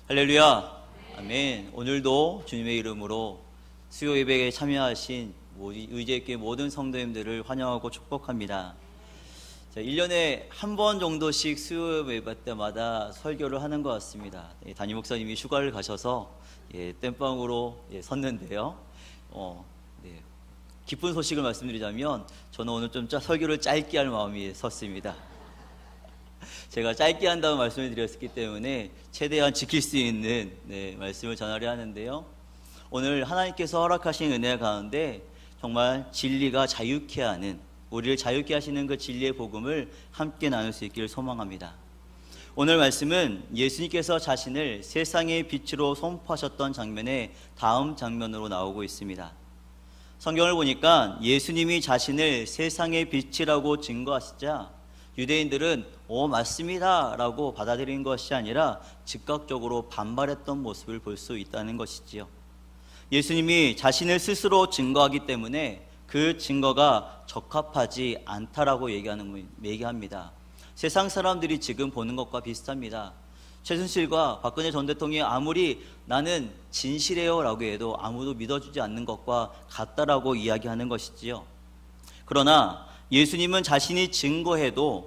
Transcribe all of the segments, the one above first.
할렐루야. 아멘. 오늘도 주님의 이름으로 수요 예배에 참여하신 의제교회 모든 성도님들을 환영하고 축복합니다. 1년에 한 번 정도씩 수요 예배 때마다 설교를 하는 것 같습니다. 담임 목사님이 휴가를 가셔서 땜빵으로 섰는데요. 기쁜 소식을 말씀드리자면 저는 오늘 좀 설교를 짧게 할 마음이 섰습니다. 제가 짧게 한다고 말씀을 드렸기 때문에 최대한 지킬 수 있는 말씀을 전하려 하는데요. 오늘 하나님께서 허락하신 은혜 가운데 정말 진리가 자유케 하는, 우리를 자유케 하시는 그 진리의 복음을 함께 나눌 수 있기를 소망합니다. 오늘 말씀은 예수님께서 자신을 세상의 빛으로 선포하셨던 장면의 다음 장면으로 나오고 있습니다. 성경을 보니까 예수님이 자신을 세상의 빛이라고 증거하시자 유대인들은 맞습니다 라고 받아들인 것이 아니라 즉각적으로 반발했던 모습을 볼 수 있다는 것이지요. 예수님이 자신을 스스로 증거하기 때문에 그 증거가 적합하지 않다라고 얘기합니다. 세상 사람들이 지금 보는 것과 비슷합니다. 최순실과 박근혜 전 대통령이 아무리 나는 진실해요 라고 해도 아무도 믿어주지 않는 것과 같다라고 이야기하는 것이지요. 그러나 예수님은 자신이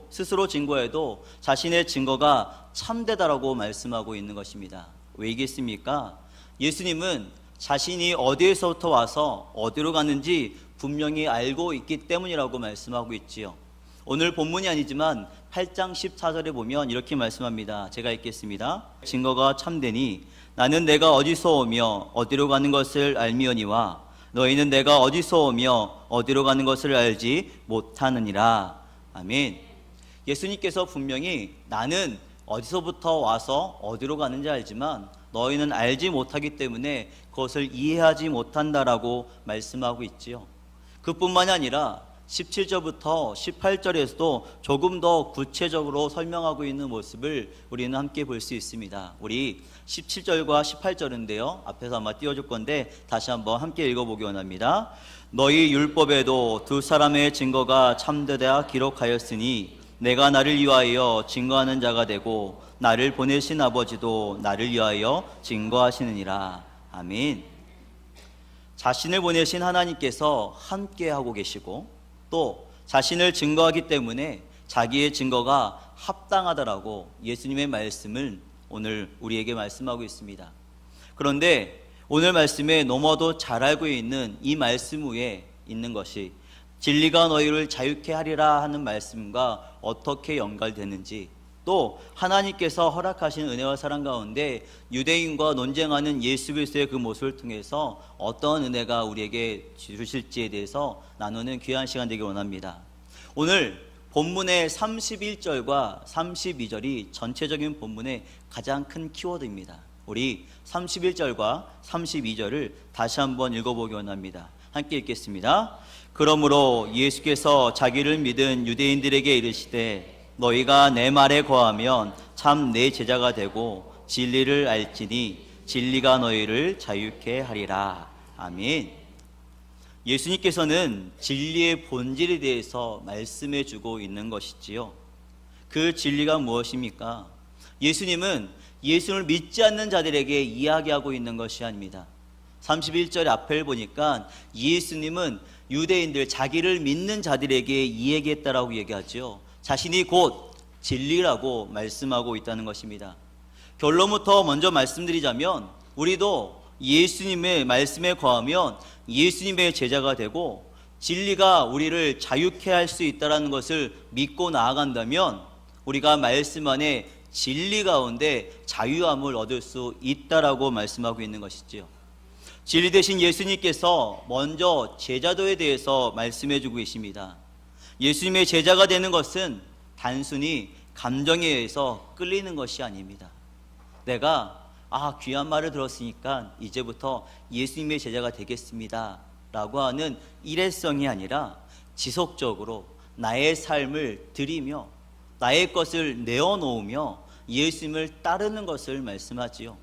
스스로 증거해도 자신의 증거가 참되다라고 말씀하고 있는 것입니다. 왜이겠습니까? 예수님은 자신이 어디에서부터 와서 어디로 가는지 분명히 알고 있기 때문이라고 말씀하고 있지요. 오늘 본문이 아니지만 8장 14절에 보면 이렇게 말씀합니다. 제가 읽겠습니다. 증거가 참되니 나는 내가 어디서 오며 어디로 가는 것을 알미오니와 너희는 내가 어디서 오며 어디로 가는 것을 알지 못하느니라. 아멘. 예수님께서 분명히 나는 어디서부터 와서 어디로 가는지 알지만 너희는 알지 못하기 때문에 그것을 이해하지 못한다라고 말씀하고 있지요. 그뿐만이 아니라 17절부터 18절에서도 조금 더 구체적으로 설명하고 있는 모습을 우리는 함께 볼 수 있습니다. 우리 17절과 18절인데요. 앞에서 아마 띄워줄 건데 다시 한번 함께 읽어보기 원합니다. 너희 율법에도 두 사람의 증거가 참되다 기록하였으니 내가 나를 위하여 증거하는 자가 되고 나를 보내신 아버지도 나를 위하여 증거하시느니라. 아멘. 자신을 보내신 하나님께서 함께 하고 계시고 또 자신을 증거하기 때문에 자기의 증거가 합당하다라고 예수님의 말씀을 오늘 우리에게 말씀하고 있습니다. 그런데 오늘 말씀에 너무도 잘 알고 있는 이 말씀 위에 있는 것이 진리가 너희를 자유케 하리라 하는 말씀과 어떻게 연결되는지, 또 하나님께서 허락하신 은혜와 사랑 가운데 유대인과 논쟁하는 예수 그리스도의 그 모습을 통해서 어떤 은혜가 우리에게 주실지에 대해서 나누는 귀한 시간 되길 원합니다. 오늘 본문의 31절과 32절이 전체적인 본문의 가장 큰 키워드입니다. 우리 31절과 32절을 다시 한번 읽어보기 원합니다. 함께 읽겠습니다. 그러므로 예수께서 자기를 믿은 유대인들에게 이르시되 너희가 내 말에 거하면 참 내 제자가 되고 진리를 알지니 진리가 너희를 자유케 하리라. 아멘. 예수님께서는 진리의 본질에 대해서 말씀해 주고 있는 것이지요. 그 진리가 무엇입니까? 예수님은 예수를 믿지 않는 자들에게 이야기하고 있는 것이 아닙니다. 31절 앞을 보니까 예수님은 유대인들, 자기를 믿는 자들에게 이 얘기했다라고 얘기하죠. 자신이 곧 진리라고 말씀하고 있다는 것입니다. 결론부터 먼저 말씀드리자면 우리도 예수님의 말씀에 거하면 예수님의 제자가 되고 진리가 우리를 자유케 할 수 있다는 것을 믿고 나아간다면 우리가 말씀 안에 진리 가운데 자유함을 얻을 수 있다라고 말씀하고 있는 것이지요. 진리 되신 예수님께서 먼저 제자도에 대해서 말씀해 주고 계십니다. 예수님의 제자가 되는 것은 단순히 감정에 의해서 끌리는 것이 아닙니다. 내가 귀한 말을 들었으니까 이제부터 예수님의 제자가 되겠습니다 라고 하는 일회성이 아니라 지속적으로 나의 삶을 드리며 나의 것을 내어놓으며 예수님을 따르는 것을 말씀하지요.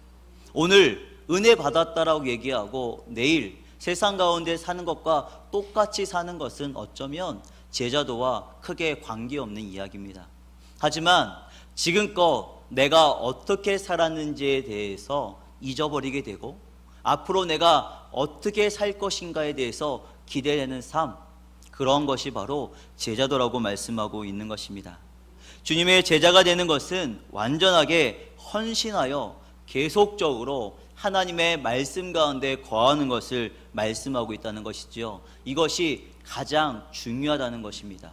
오늘 은혜 받았다라고 얘기하고 내일 세상 가운데 사는 것과 똑같이 사는 것은 어쩌면 제자도와 크게 관계없는 이야기입니다. 하지만 지금껏 내가 어떻게 살았는지에 대해서 잊어버리게 되고 앞으로 내가 어떻게 살 것인가에 대해서 기대되는 삶, 그런 것이 바로 제자도라고 말씀하고 있는 것입니다. 주님의 제자가 되는 것은 완전하게 헌신하여 계속적으로 하나님의 말씀 가운데 거하는 것을 말씀하고 있다는 것이지요. 이것이 가장 중요하다는 것입니다.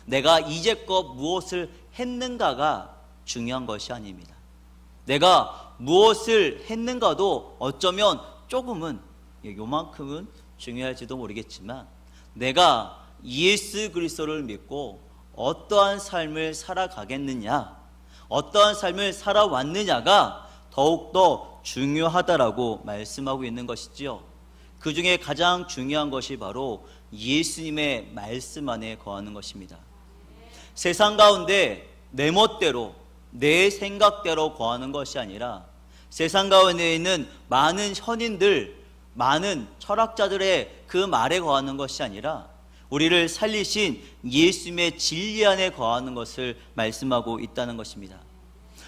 내가 이제껏 무엇을 했는가가 중요한 것이 아닙니다. 내가 무엇을 했는가도 어쩌면 조금은, 요만큼은 중요할지도 모르겠지만 내가 예수 그리스도를 믿고 어떠한 삶을 살아가겠느냐, 어떠한 삶을 살아왔느냐가 더욱더 중요하다라고 말씀하고 있는 것이지요. 그 중에 가장 중요한 것이 바로 예수님의 말씀 안에 거하는 것입니다. 세상 가운데 내 멋대로, 내 생각대로 거하는 것이 아니라 세상 가운데 있는 많은 현인들, 많은 철학자들의 그 말에 거하는 것이 아니라 우리를 살리신 예수님의 진리 안에 거하는 것을 말씀하고 있다는 것입니다.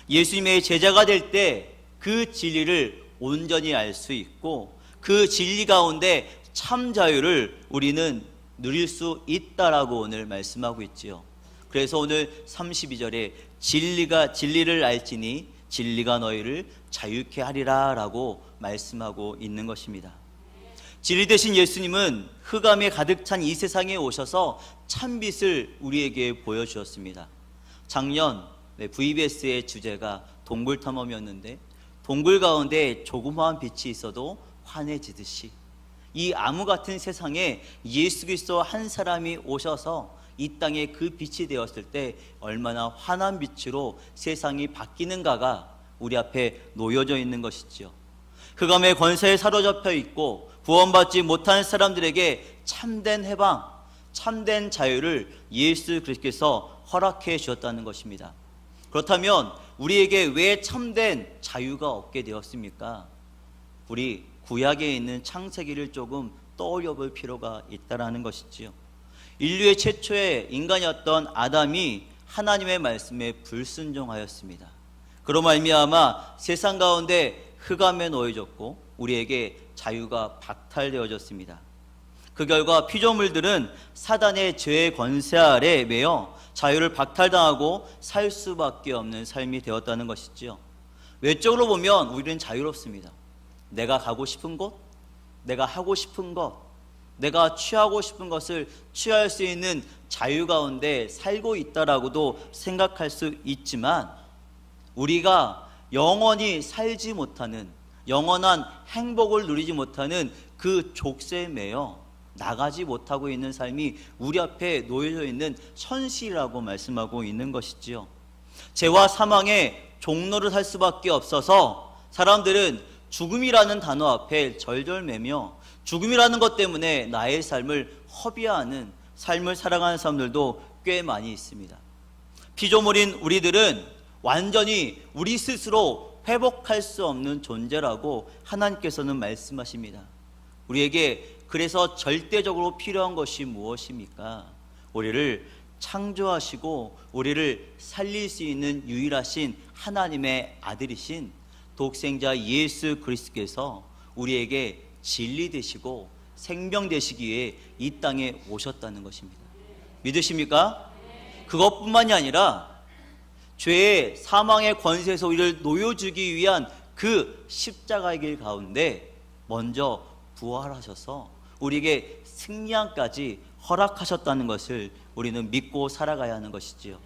예수님의 제자가 될 때 그 진리를 온전히 알 수 있고 그 진리 가운데 참 자유를 우리는 누릴 수 있다라고 오늘 말씀하고 있지요. 그래서 오늘 32절에 진리를 알지니 진리가 너희를 자유케 하리라 라고 말씀하고 있는 것입니다. 진리 되신 예수님은 흑암에 가득 찬 이 세상에 오셔서 참빛을 우리에게 보여주었습니다. 작년 VBS의 주제가 동굴 탐험이었는데 동굴 가운데 조그마한 빛이 있어도 환해지듯이 이 암흑 같은 세상에 예수 그리스도 한 사람이 오셔서 이 땅에 그 빛이 되었을 때 얼마나 환한 빛으로 세상이 바뀌는가가 우리 앞에 놓여져 있는 것이지요. 흑암의 권세에 사로잡혀 있고 구원받지 못한 사람들에게 참된 해방, 참된 자유를 예수 그리스도께서 허락해 주셨다는 것입니다. 그렇다면 우리에게 왜 참된 자유가 없게 되었습니까? 우리 구약에 있는 창세기를 조금 떠올려 볼 필요가 있다는 것이지요. 인류의 최초의 인간이었던 아담이 하나님의 말씀에 불순종하였습니다. 그로 말미암아 세상 가운데 흑암에 놓여졌고 우리에게 자유가 박탈되어졌습니다. 그 결과 피조물들은 사단의 죄의 권세 아래 매여 자유를 박탈당하고 살 수밖에 없는 삶이 되었다는 것이지요. 외적으로 보면 우리는 자유롭습니다. 내가 가고 싶은 곳, 내가 하고 싶은 것, 내가 취하고 싶은 것을 취할 수 있는 자유 가운데 살고 있다라고도 생각할 수 있지만 우리가 영원히 살지 못하는, 영원한 행복을 누리지 못하는 그 족쇄에 매여 나가지 못하고 있는 삶이 우리 앞에 놓여져 있는 현실이라고 말씀하고 있는 것이지요. 죄와 사망의 종로를 살 수밖에 없어서 사람들은 죽음이라는 단어 앞에 절절매며 죽음이라는 것 때문에 나의 삶을 허비하는 삶을 살아가는 사람들도 꽤 많이 있습니다. 피조물인 우리들은 완전히 우리 스스로 회복할 수 없는 존재라고 하나님께서는 말씀하십니다. 우리에게 그래서 절대적으로 필요한 것이 무엇입니까? 우리를 창조하시고 우리를 살릴 수 있는 유일하신 하나님의 아들이신 독생자 예수 그리스도께서 우리에게 진리 되시고 생명 되시기 위해 이 땅에 오셨다는 것입니다. 믿으십니까? 그것뿐만이 아니라 죄의 사망의 권세에서 우리를 놓여주기 위한 그 십자가의 길 가운데 먼저 부활하셔서 우리에게 승리함까지 허락하셨다는 것을 우리는 믿고 살아가야 하는 것이지요.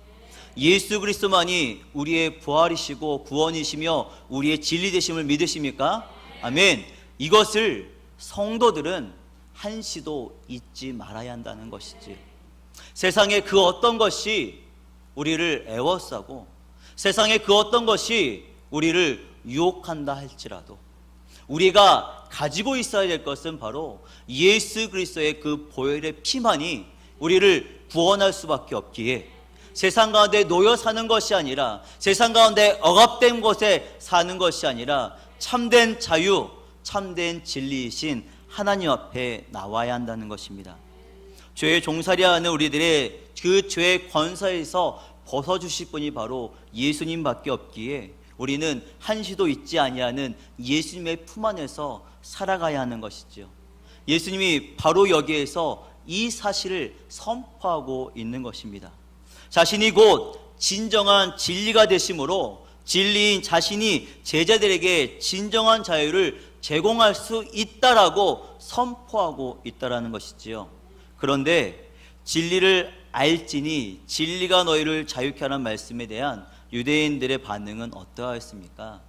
예수 그리스도만이 우리의 부활이시고 구원이시며 우리의 진리 되심을 믿으십니까? 아멘. 이것을 성도들은 한시도 잊지 말아야 한다는 것이지. 세상의 그 어떤 것이 우리를 애워싸고 세상의 그 어떤 것이 우리를 유혹한다 할지라도 우리가 가지고 있어야 될 것은 바로 예수 그리스도의 그 보혈의 피만이 우리를 구원할 수밖에 없기에 세상 가운데 놓여 사는 것이 아니라 세상 가운데 억압된 곳에 사는 것이 아니라 참된 자유, 참된 진리이신 하나님 앞에 나와야 한다는 것입니다. 죄의 종살이하는 우리들의 그 죄의 권세에서 벗어주실 분이 바로 예수님밖에 없기에 우리는 한시도 잊지 아니하는 예수님의 품 안에서 살아가야 하는 것이죠. 예수님이 바로 여기에서 이 사실을 선포하고 있는 것입니다. 자신이 곧 진정한 진리가 되심으로 진리인 자신이 제자들에게 진정한 자유를 제공할 수 있다라고 선포하고 있다라는 것이지요. 그런데 진리를 알지니 진리가 너희를 자유케 하는 말씀에 대한 유대인들의 반응은 어떠하였습니까?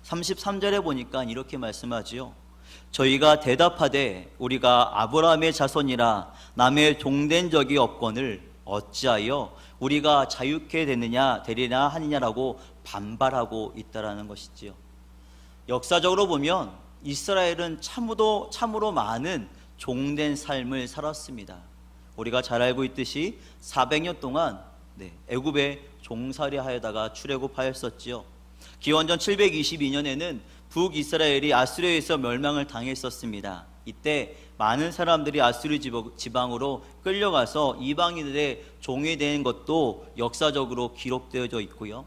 33절에 보니까 이렇게 말씀하지요. 저희가 대답하되 우리가 아브라함의 자손이라 남의 종된 적이 없거늘 어찌하여 우리가 자유케 되리냐 하느냐라고 반발하고 있다라는 것이지요. 역사적으로 보면 이스라엘은 참으로 많은 종된 삶을 살았습니다. 우리가 잘 알고 있듯이 400년 동안 애굽에 종살이 하여다가 출애굽하였었지요. 기원전 722년에는 북이스라엘이 아수르에서 멸망을 당했었습니다. 이때 많은 사람들이 아수르 지방으로 끌려가서 이방인들의 종이 된 것도 역사적으로 기록되어져 있고요.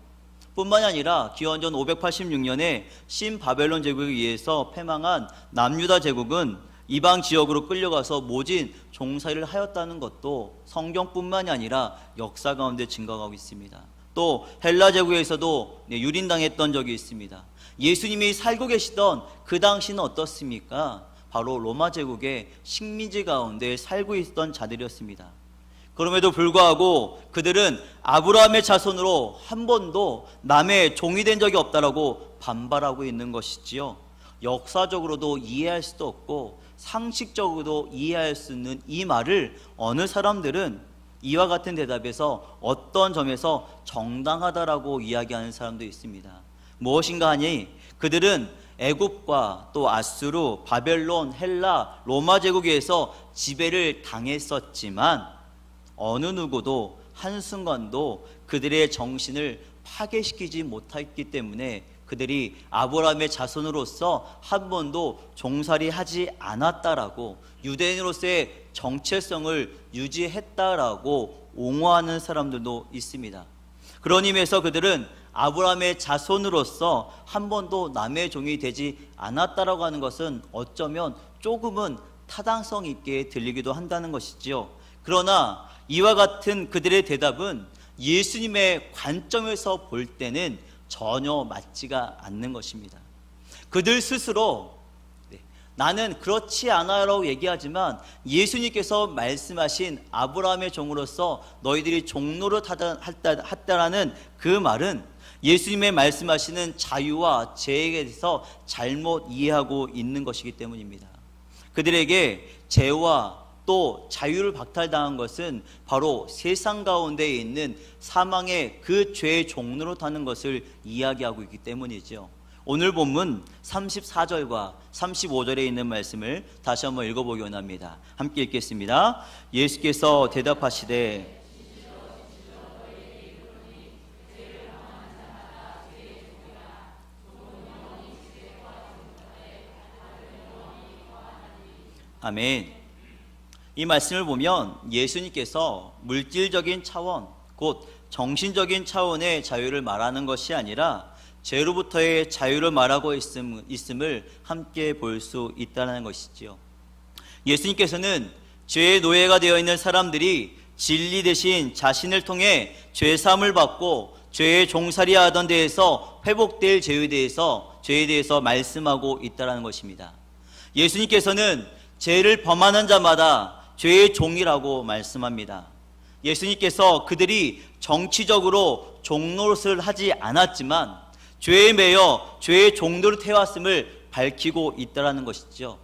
뿐만이 아니라 기원전 586년에 신바벨론 제국에 의해서 패망한 남유다 제국은 이방 지역으로 끌려가서 모진 종살이를 하였다는 것도 성경뿐만이 아니라 역사 가운데 증거하고 있습니다. 또 헬라 제국에서도 유린당했던 적이 있습니다. 예수님이 살고 계시던 그 당시는 어떻습니까? 바로 로마 제국의 식민지 가운데 살고 있던 자들이었습니다. 그럼에도 불구하고 그들은 아브라함의 자손으로 한 번도 남의 종이 된 적이 없다라고 반발하고 있는 것이지요. 역사적으로도 이해할 수도 없고 상식적으로도 이해할 수 있는 이 말을 어느 사람들은 이와 같은 대답에서 어떤 점에서 정당하다라고 이야기하는 사람도 있습니다. 무엇인가 하니 그들은 애굽과 또 아수르, 바벨론, 헬라, 로마 제국에서 지배를 당했었지만 어느 누구도 한순간도 그들의 정신을 파괴시키지 못했기 때문에 그들이 아브라함의 자손으로서 한 번도 종살이하지 않았다라고 유대인으로서의 정체성을 유지했다라고 옹호하는 사람들도 있습니다. 그런 의미에서 그들은 아브라함의 자손으로서 한 번도 남의 종이 되지 않았다라고 하는 것은 어쩌면 조금은 타당성 있게 들리기도 한다는 것이지요. 그러나 이와 같은 그들의 대답은 예수님의 관점에서 볼 때는 전혀 맞지가 않는 것입니다. 그들 스스로 나는 그렇지 않아라고 얘기하지만 예수님께서 말씀하신 아브라함의 종으로서 너희들이 종노릇했다라는 그 말은 예수님의 말씀하시는 자유와 죄에 대해서 잘못 이해하고 있는 것이기 때문입니다. 그들에게 죄와 또 자유를 박탈당한 것은 바로 세상 가운데 있는 사망의 그 죄의 종노릇하는 것을 이야기하고 있기 때문이죠. 오늘 본문 34절과 35절에 있는 말씀을 다시 한번 읽어보기 원합니다. 함께 읽겠습니다. 예수께서 대답하시되 아멘. 이 말씀을 보면 예수님께서 물질적인 차원, 곧 정신적인 차원의 자유를 말하는 것이 아니라 죄로부터의 자유를 말하고 있음을 함께 볼 수 있다는 것이지요. 예수님께서는 죄의 노예가 되어 있는 사람들이 진리 대신 자신을 통해 죄사함을 받고 죄의 종살이하던 데에서 회복될 죄에 대해서 말씀하고 있다는 것입니다. 예수님께서는 죄를 범하는 자마다 죄의 종이라고 말씀합니다. 예수님께서 그들이 정치적으로 종노릇을 하지 않았지만 죄에 매여 죄의 종노릇 해왔음을 밝히고 있다는 것이죠.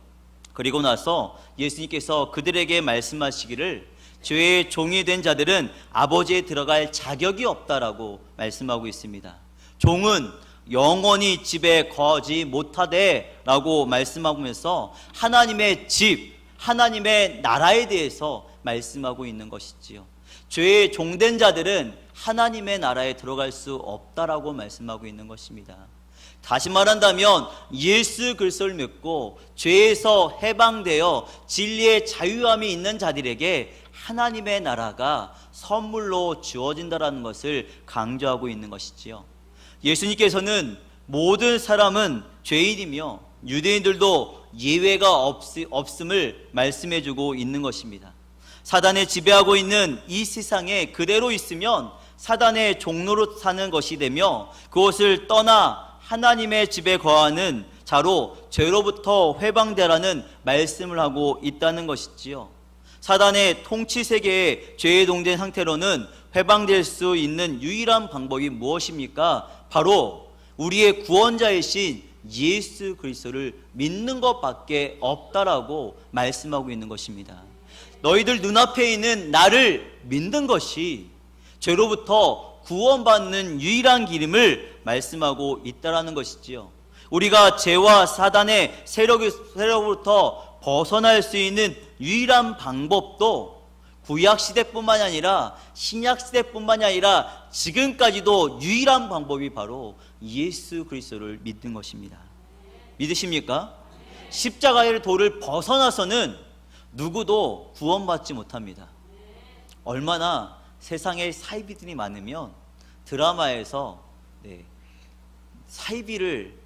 그리고 나서 예수님께서 그들에게 말씀하시기를 죄의 종이 된 자들은 아버지에 들어갈 자격이 없다라고 말씀하고 있습니다. 종은 영원히 집에 거하지 못하되 라고 말씀하면서 하나님의 집, 하나님의 나라에 대해서 말씀하고 있는 것이지요. 죄의 종된 자들은 하나님의 나라에 들어갈 수 없다라고 말씀하고 있는 것입니다. 다시 말한다면 예수 그리스도를 믿고 죄에서 해방되어 진리의 자유함이 있는 자들에게 하나님의 나라가 선물로 주어진다라는 것을 강조하고 있는 것이지요. 예수님께서는 모든 사람은 죄인이며 유대인들도 예외가 없음을 말씀해주고 있는 것입니다. 사단에 지배하고 있는 이 세상에 그대로 있으면 사단의 종로로 사는 것이 되며, 그것을 떠나 하나님의 집에 거하는 자로 죄로부터 회방되라는 말씀을 하고 있다는 것이지요. 사단의 통치 세계의 죄에 동된 상태로는 회방될 수 있는 유일한 방법이 무엇입니까? 바로 우리의 구원자이신 예수 그리스도를 믿는 것밖에 없다라고 말씀하고 있는 것입니다. 너희들 눈앞에 있는 나를 믿는 것이 죄로부터 구원받는 유일한 길임을 말씀하고 있다라는 것이지요. 우리가 죄와 사단의 세력으로부터 벗어날 수 있는 유일한 방법도 구약시대뿐만이 아니라 신약시대뿐만이 아니라 지금까지도 유일한 방법이 바로 예수 그리스도를 믿는 것입니다. 믿으십니까? 십자가의 도를 벗어나서는 누구도 구원받지 못합니다. 얼마나 세상에 사이비들이 많으면 드라마에서 사이비를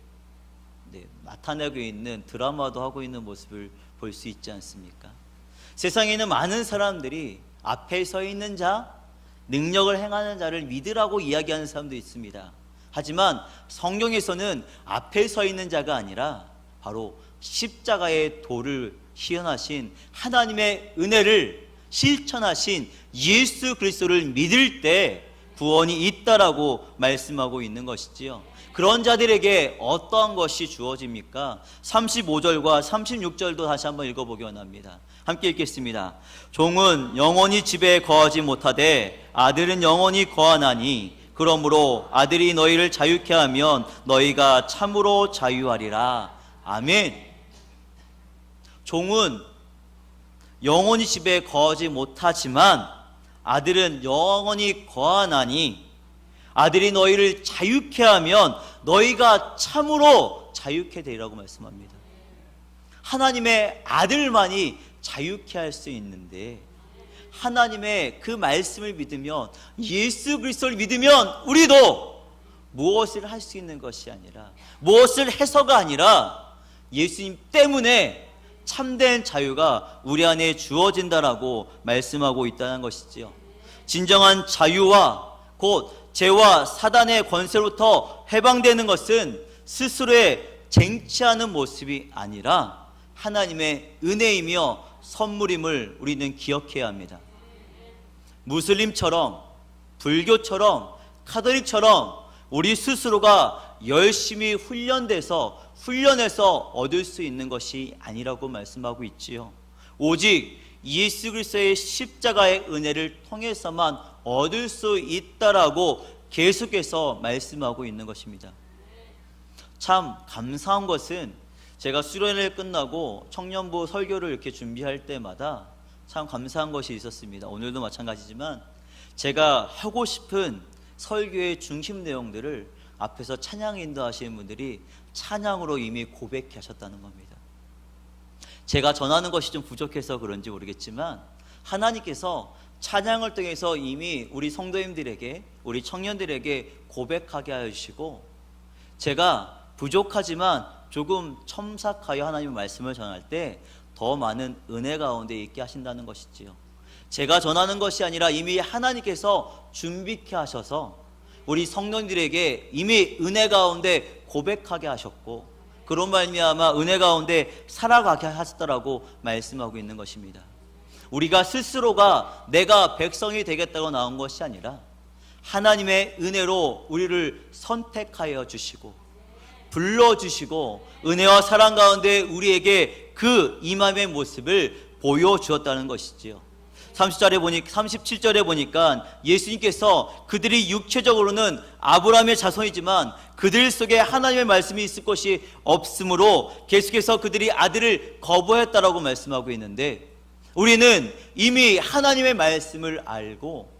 나타내고 있는 드라마도 하고 있는 모습을 볼 수 있지 않습니까? 세상에는 많은 사람들이 앞에 서 있는 자, 능력을 행하는 자를 믿으라고 이야기하는 사람도 있습니다. 하지만 성경에서는 앞에 서 있는 자가 아니라 바로 십자가의 도를 시연하신 하나님의 은혜를 실천하신 예수 그리스도를 믿을 때 구원이 있다라고 말씀하고 있는 것이지요. 그런 자들에게 어떠한 것이 주어집니까? 35절과 36절도 다시 한번 읽어보기 원합니다. 함께 읽겠습니다. 종은 영원히 집에 거하지 못하되 아들은 영원히 거하나니 그러므로 아들이 너희를 자유케 하면 너희가 참으로 자유하리라. 아멘. 종은 영원히 집에 거하지 못하지만 아들은 영원히 거하나니 아들이 너희를 자유케 하면 너희가 참으로 자유케 되리라고 말씀합니다. 하나님의 아들만이 자유케 할 수 있는데, 하나님의 그 말씀을 믿으면, 예수 그리스도를 믿으면 우리도 무엇을 할 수 있는 것이 아니라, 무엇을 해서가 아니라 예수님 때문에 참된 자유가 우리 안에 주어진다라고 말씀하고 있다는 것이지요. 진정한 자유와 곧 죄와 사단의 권세로부터 해방되는 것은 스스로의 쟁취하는 모습이 아니라 하나님의 은혜이며 선물임을 우리는 기억해야 합니다. 무슬림처럼, 불교처럼, 카톨릭처럼 우리 스스로가 열심히 훈련해서 얻을 수 있는 것이 아니라고 말씀하고 있지요. 오직 예수 그리스도의 십자가의 은혜를 통해서만 얻을 수 있다라고 계속해서 말씀하고 있는 것입니다. 참 감사한 것은 제가 수련회를 끝나고 청년부 설교를 이렇게 준비할 때마다 참 감사한 것이 있었습니다. 오늘도 마찬가지지만 제가 하고 싶은 설교의 중심 내용들을 앞에서 찬양 인도하시는 분들이 찬양으로 이미 고백해 하셨다는 겁니다. 제가 전하는 것이 좀 부족해서 그런지 모르겠지만 하나님께서 찬양을 통해서 이미 우리 성도님들에게, 우리 청년들에게 고백하게 하여 주시고, 제가 부족하지만 조금 첨삭하여 하나님의 말씀을 전할 때 더 많은 은혜 가운데 있게 하신다는 것이지요. 제가 전하는 것이 아니라 이미 하나님께서 준비케 하셔서 우리 성도님들에게 이미 은혜 가운데 고백하게 하셨고, 그런 말미암아 은혜 가운데 살아가게 하셨다라고 말씀하고 있는 것입니다. 우리가 스스로가 내가 백성이 되겠다고 나온 것이 아니라 하나님의 은혜로 우리를 선택하여 주시고 불러주시고 은혜와 사랑 가운데 우리에게 그 임함의 모습을 보여주었다는 것이지요. 37절에 보니까 예수님께서 그들이 육체적으로는 아브라함의 자손이지만 그들 속에 하나님의 말씀이 있을 것이 없으므로 계속해서 그들이 아들을 거부했다라고 말씀하고 있는데, 우리는 이미 하나님의 말씀을 알고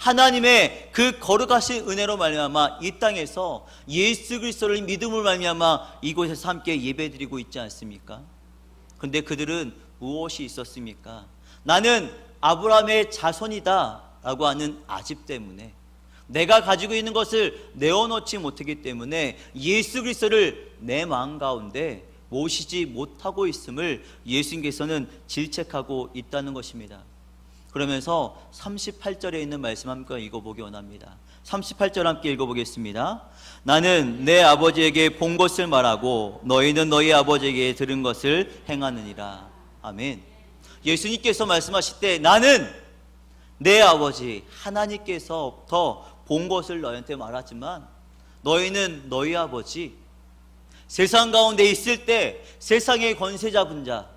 하나님의 그 거룩하신 은혜로 말미암아 이 땅에서 예수 그리스도를 믿음으로 말미암아 이곳에서 함께 예배드리고 있지 않습니까? 근데 그들은 무엇이 있었습니까? 나는 아브라함의 자손이다 라고 하는 아집 때문에, 내가 가지고 있는 것을 내어놓지 못하기 때문에 예수 그리스도를 내 마음 가운데 모시지 못하고 있음을 예수님께서는 질책하고 있다는 것입니다. 그러면서 38절에 있는 말씀 함께 읽어보기 원합니다. 38절 함께 읽어보겠습니다. 나는 내 아버지에게 본 것을 말하고 너희는 너희 아버지에게 들은 것을 행하느니라. 아멘. 예수님께서 말씀하실 때 나는 내 아버지 하나님께서부터 본 것을 너희한테 말하지만 너희는 너희 아버지, 세상 가운데 있을 때 세상의 권세 잡은 자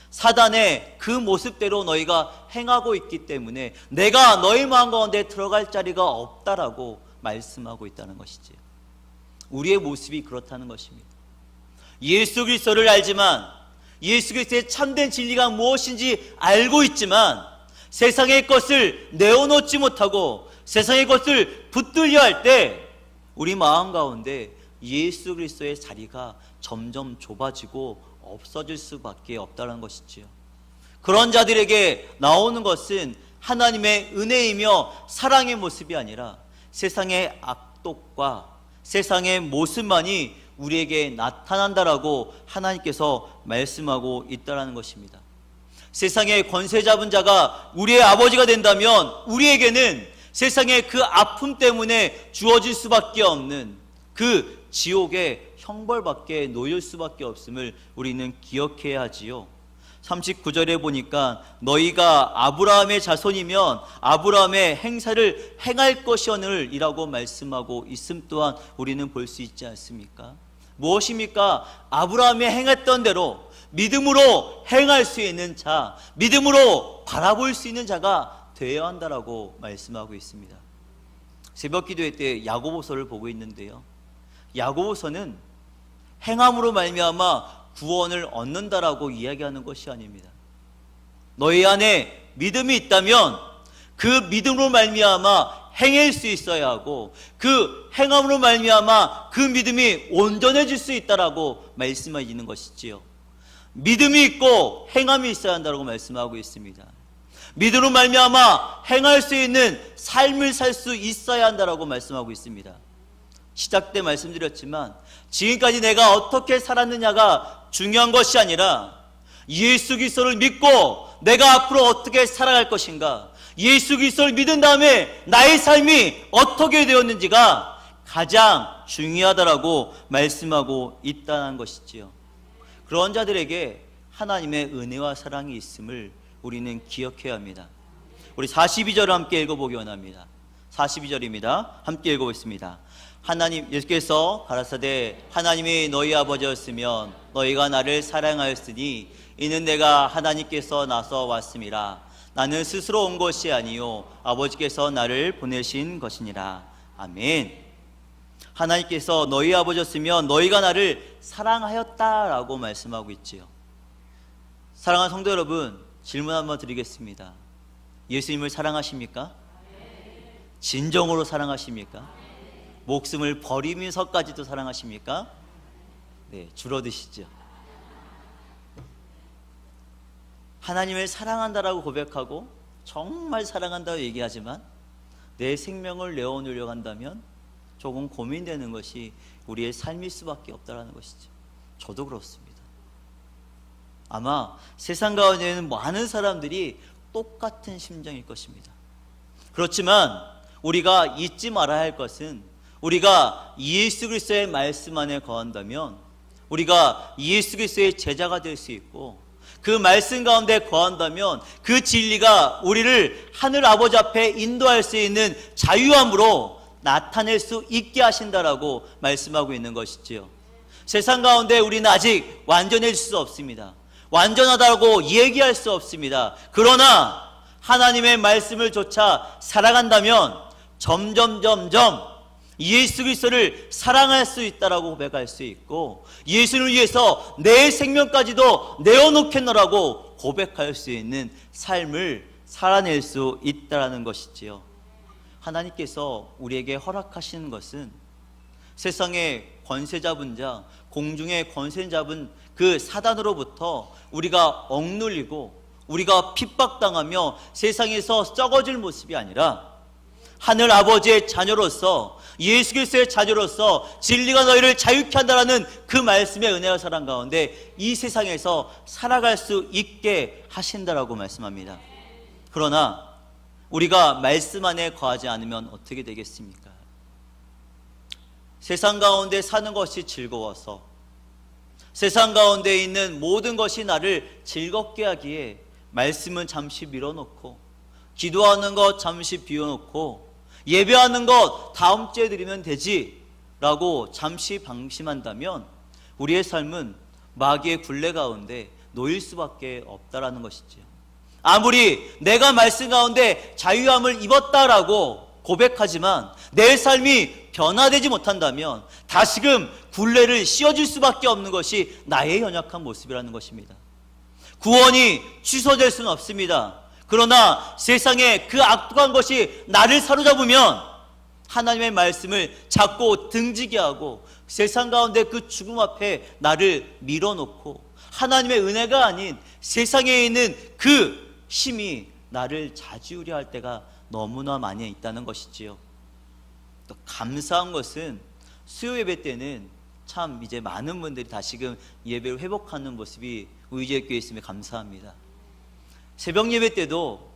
사단의 그 모습대로 너희가 행하고 있기 때문에 내가 너희 마음 가운데 들어갈 자리가 없다라고 말씀하고 있다는 것이지. 우리의 모습이 그렇다는 것입니다. 예수 그리스도를 알지만, 예수 그리스도의 참된 진리가 무엇인지 알고 있지만 세상의 것을 내어놓지 못하고 세상의 것을 붙들려 할 때 우리 마음 가운데 예수 그리스도의 자리가 점점 좁아지고 없어질 수밖에 없다는 것이지요. 그런 자들에게 나오는 것은 하나님의 은혜이며 사랑의 모습이 아니라 세상의 악독과 세상의 모습만이 우리에게 나타난다라고 하나님께서 말씀하고 있다는 것입니다. 세상의 권세 잡은 자가 우리의 아버지가 된다면 우리에게는 세상의 그 아픔 때문에 주어질 수밖에 없는 그 지옥의 형벌밖에 놓일 수밖에 없음을 우리는 기억해야 하지요. 39절에 보니까 너희가 아브라함의 자손이면 아브라함의 행사를 행할 것이오늘 이라고 말씀하고 있음 또한 우리는 볼 수 있지 않습니까? 무엇입니까? 아브라함이 행했던 대로 믿음으로 행할 수 있는 자, 믿음으로 바라볼 수 있는 자가 되어야 한다라고 말씀하고 있습니다. 새벽 기도회 때 야고보서를 보고 있는데요, 야고보서는 행함으로 말미암아 구원을 얻는다라고 이야기하는 것이 아닙니다. 너희 안에 믿음이 있다면 그 믿음으로 말미암아 행할 수 있어야 하고 그 행함으로 말미암아 그 믿음이 온전해질 수 있다라고 말씀하시는 것이지요. 믿음이 있고 행함이 있어야 한다고 말씀하고 있습니다. 믿음으로 말미암아 행할 수 있는 삶을 살 수 있어야 한다고 말씀하고 있습니다. 시작 때 말씀드렸지만 지금까지 내가 어떻게 살았느냐가 중요한 것이 아니라 예수 그리스도를 믿고 내가 앞으로 어떻게 살아갈 것인가, 예수 그리스도를 믿은 다음에 나의 삶이 어떻게 되었는지가 가장 중요하다라고 말씀하고 있다는 것이지요. 그런 자들에게 하나님의 은혜와 사랑이 있음을 우리는 기억해야 합니다. 우리 42절을 함께 읽어보기 원합니다. 42절입니다. 함께 읽어보겠습니다. 하나님, 예수께서 가라사대 하나님이 너희 아버지였으면 너희가 나를 사랑하였으니 이는 내가 하나님께서 나서 왔음이라. 나는 스스로 온 것이 아니요 아버지께서 나를 보내신 것이니라. 아멘. 하나님께서 너희 아버지였으면 너희가 나를 사랑하였다라고 말씀하고 있지요. 사랑하는 성도 여러분, 질문 한번 드리겠습니다. 예수님을 사랑하십니까? 진정으로 사랑하십니까? 목숨을 버리면서까지도 사랑하십니까? 네, 줄어드시죠. 하나님을 사랑한다라고 고백하고 정말 사랑한다고 얘기하지만 내 생명을 내어놓으려고 한다면 조금 고민되는 것이 우리의 삶일 수밖에 없다는 것이죠. 저도 그렇습니다. 아마 세상 가운데 있는 많은 사람들이 똑같은 심정일 것입니다. 그렇지만 우리가 잊지 말아야 할 것은 우리가 예수 그리스도의 말씀 안에 거한다면 우리가 예수 그리스도의 제자가 될 수 있고 그 말씀 가운데 거한다면 그 진리가 우리를 하늘 아버지 앞에 인도할 수 있는 자유함으로 나타낼 수 있게 하신다라고 말씀하고 있는 것이지요. 세상 가운데 우리는 아직 완전해질 수 없습니다. 완전하다고 얘기할 수 없습니다. 그러나 하나님의 말씀을 조차 살아간다면 점점 예수 그리스도를 사랑할 수 있다라고 고백할 수 있고 예수를 위해서 내 생명까지도 내어놓겠노라고 고백할 수 있는 삶을 살아낼 수 있다라는 것이지요. 하나님께서 우리에게 허락하시는 것은 세상의 권세 잡은 자, 공중의 권세 잡은 그 사단으로부터 우리가 억눌리고 우리가 핍박당하며 세상에서 썩어질 모습이 아니라 하늘 아버지의 자녀로서, 예수 그리스도의 자녀로서 진리가 너희를 자유케 한다라는 그 말씀의 은혜와 사랑 가운데 이 세상에서 살아갈 수 있게 하신다라고 말씀합니다. 그러나 우리가 말씀 안에 거하지 않으면 어떻게 되겠습니까? 세상 가운데 사는 것이 즐거워서, 세상 가운데 있는 모든 것이 나를 즐겁게 하기에 말씀은 잠시 밀어놓고, 기도하는 것 잠시 비워놓고, 예배하는 것 다음 주에 드리면 되지 라고 잠시 방심한다면 우리의 삶은 마귀의 굴레 가운데 놓일 수밖에 없다라는 것이죠. 아무리 내가 말씀 가운데 자유함을 입었다라고 고백하지만 내 삶이 변화되지 못한다면 다시금 굴레를 씌워줄 수밖에 없는 것이 나의 연약한 모습이라는 것입니다. 구원이 취소될 수는 없습니다. 그러나 세상에 그 악독한 것이 나를 사로잡으면 하나님의 말씀을 잡고 등지게 하고 세상 가운데 그 죽음 앞에 나를 밀어놓고 하나님의 은혜가 아닌 세상에 있는 그 힘이 나를 좌지우려 할 때가 너무나 많이 있다는 것이지요. 또 감사한 것은 수요 예배 때는 참 이제 많은 분들이 다시금 예배를 회복하는 모습이 우리 교회에 있음에 감사합니다. 새벽 예배 때도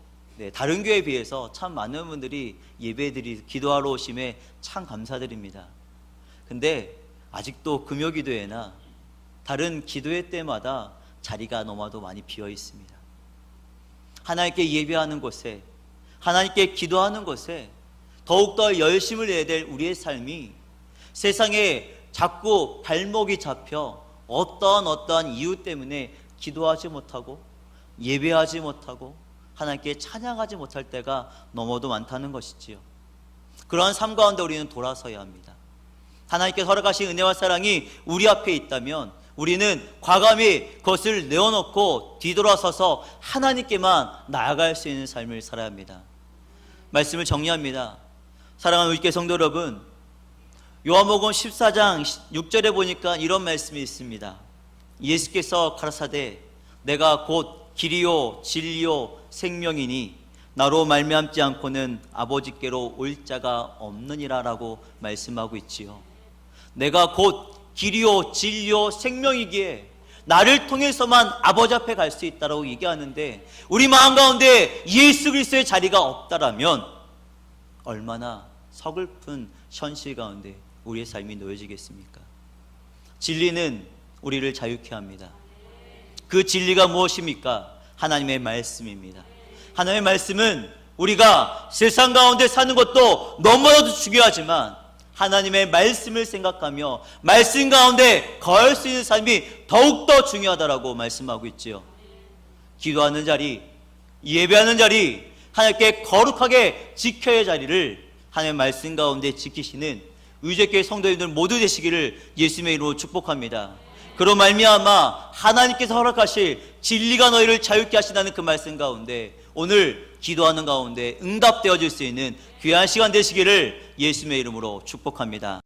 다른 교회에 비해서 참 많은 분들이 예배드리 기도하러 오심에 참 감사드립니다. 근데 아직도 금요 기도회나 다른 기도회 때마다 자리가 너무나도 많이 비어 있습니다. 하나님께 예배하는 곳에, 하나님께 기도하는 곳에 더욱더 열심을 내야 될 우리의 삶이 세상에 자꾸 발목이 잡혀 어떠한 이유 때문에 기도하지 못하고 예배하지 못하고 하나님께 찬양하지 못할 때가 너무도 많다는 것이지요. 그러한 삶 가운데 우리는 돌아서야 합니다. 하나님께서 허락하신 은혜와 사랑이 우리 앞에 있다면 우리는 과감히 그것을 내어놓고 뒤돌아서서 하나님께만 나아갈 수 있는 삶을 살아야 합니다. 말씀을 정리합니다. 사랑하는 우리 교회 성도 여러분, 요한복음 14장 6절에 보니까 이런 말씀이 있습니다. 예수께서 가라사대 내가 곧 길이요 진리요 생명이니 나로 말미암지 않고는 아버지께로 올 자가 없느니라 라고 말씀하고 있지요. 내가 곧 길이요 진리요 생명이기에 나를 통해서만 아버지 앞에 갈 수 있다라고 얘기하는데 우리 마음 가운데 예수 그리스도의 자리가 없다라면 얼마나 서글픈 현실 가운데 우리의 삶이 놓여지겠습니까? 진리는 우리를 자유케 합니다. 그 진리가 무엇입니까? 하나님의 말씀입니다. 하나님의 말씀은 우리가 세상 가운데 사는 것도 너무나도 중요하지만 하나님의 말씀을 생각하며 말씀 가운데 거할 수 있는 삶이 더욱더 중요하다라고 말씀하고 있지요. 기도하는 자리, 예배하는 자리, 하나님께 거룩하게 지켜야 할 자리를 하나님의 말씀 가운데 지키시는 의제교회 성도님들 모두 되시기를 예수님의 이름으로 축복합니다. 그로 말미암아 하나님께서 허락하실 진리가 너희를 자유케 하신다는 그 말씀 가운데 오늘 기도하는 가운데 응답되어질 수 있는 귀한 시간 되시기를 예수님의 이름으로 축복합니다.